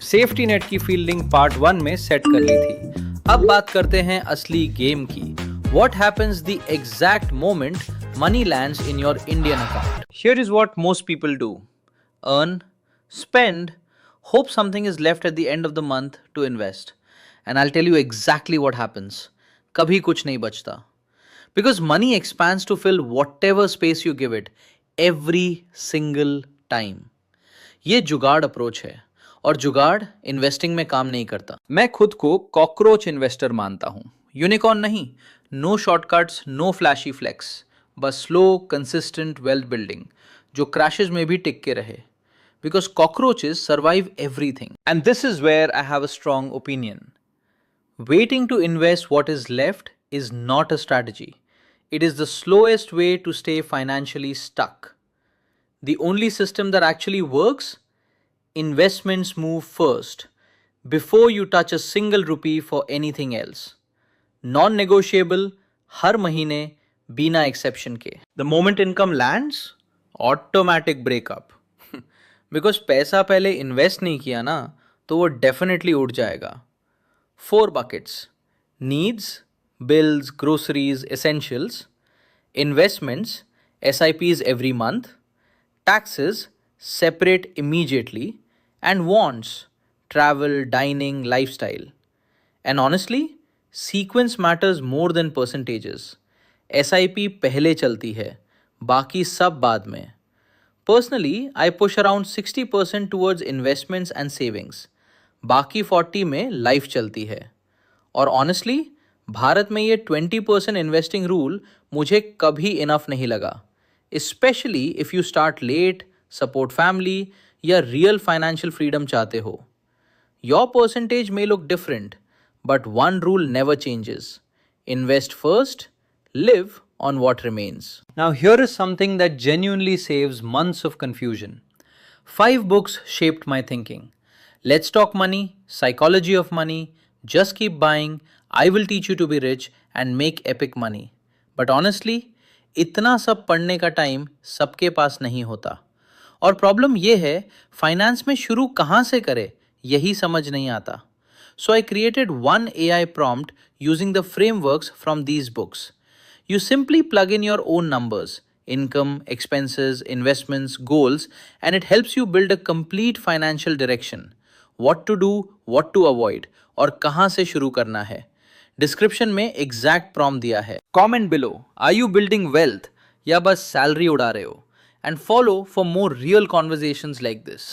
Safety net की fielding part 1 में set कर ली थी। अब बात करते हैं असली गेम की। What happens the exact moment money lands in your Indian account? Here is what most people do: earn, spend, hope something is left at the end of the month to invest. And I'll tell you exactly what happens. कभी कुछ नहीं बचता. Because money expands to fill whatever space you give it every single time. ये जुगाड़ approach है और जुगाड़ investing में काम नहीं करता। मैं खुद को कॉकरोच इन्वेस्टर मानता हूं, यूनिकॉर्न नहीं। No shortcuts, no flashy flex, बस स्लो कंसिस्टेंट वेल्थ बिल्डिंग जो क्रैशेस में भी टिक के रहे। Because cockroaches survive everything and this is where I have a strong opinion. Waiting to invest what is left is not a strategy. It is the slowest way to stay financially stuck. The only system that actually works: investments move first before you touch a single rupee for anything else. Non negotiable, हर महीने बिना exception के. The moment income lands, automatic breakup. Because पैसा पहले invest नहीं किया ना, तो वो डेफिनेटली उड़ जाएगा. 4 buckets: needs, bills, groceries, essentials; investments, SIPs every month; taxes, separate immediately; and wants, travel, dining, lifestyle. And honestly, sequence matters more than percentages. SIP पहले चलती है, बाकी सब बाद में. Personally, I push around 60% towards investments and savings. बाकी 40 में life चलती है. और ऑनेस्टली भारत में ये 20% इन्वेस्टिंग रूल मुझे कभी इनफ नहीं लगा, specially if you start late, support family या रियल फाइनेंशियल फ्रीडम चाहते हो. Your percentage may look different, but one rule never changes: invest first, live on what remains. Now here is something that genuinely saves months of confusion. 5 books shaped my thinking. Let's Talk Money, Psychology of Money, Just Keep Buying, I Will Teach You to Be Rich, and Make Epic Money. But honestly, इतना सब पढ़ने का time सबके पास नहीं होता. और problem ये है, फाइनेंस में शुरू कहाँ से करे यही समझ नहीं आता. So I created one AI prompt using the frameworks from these books. You simply plug in your own numbers: income, expenses, investments, goals, and it helps you build a complete financial direction. What to do, what to avoid, और कहाँ से शुरू करना है. Description में exact prompt दिया है. Comment below, are you building wealth या बस सैलरी उड़ा रहे हो? And follow for more real conversations like this.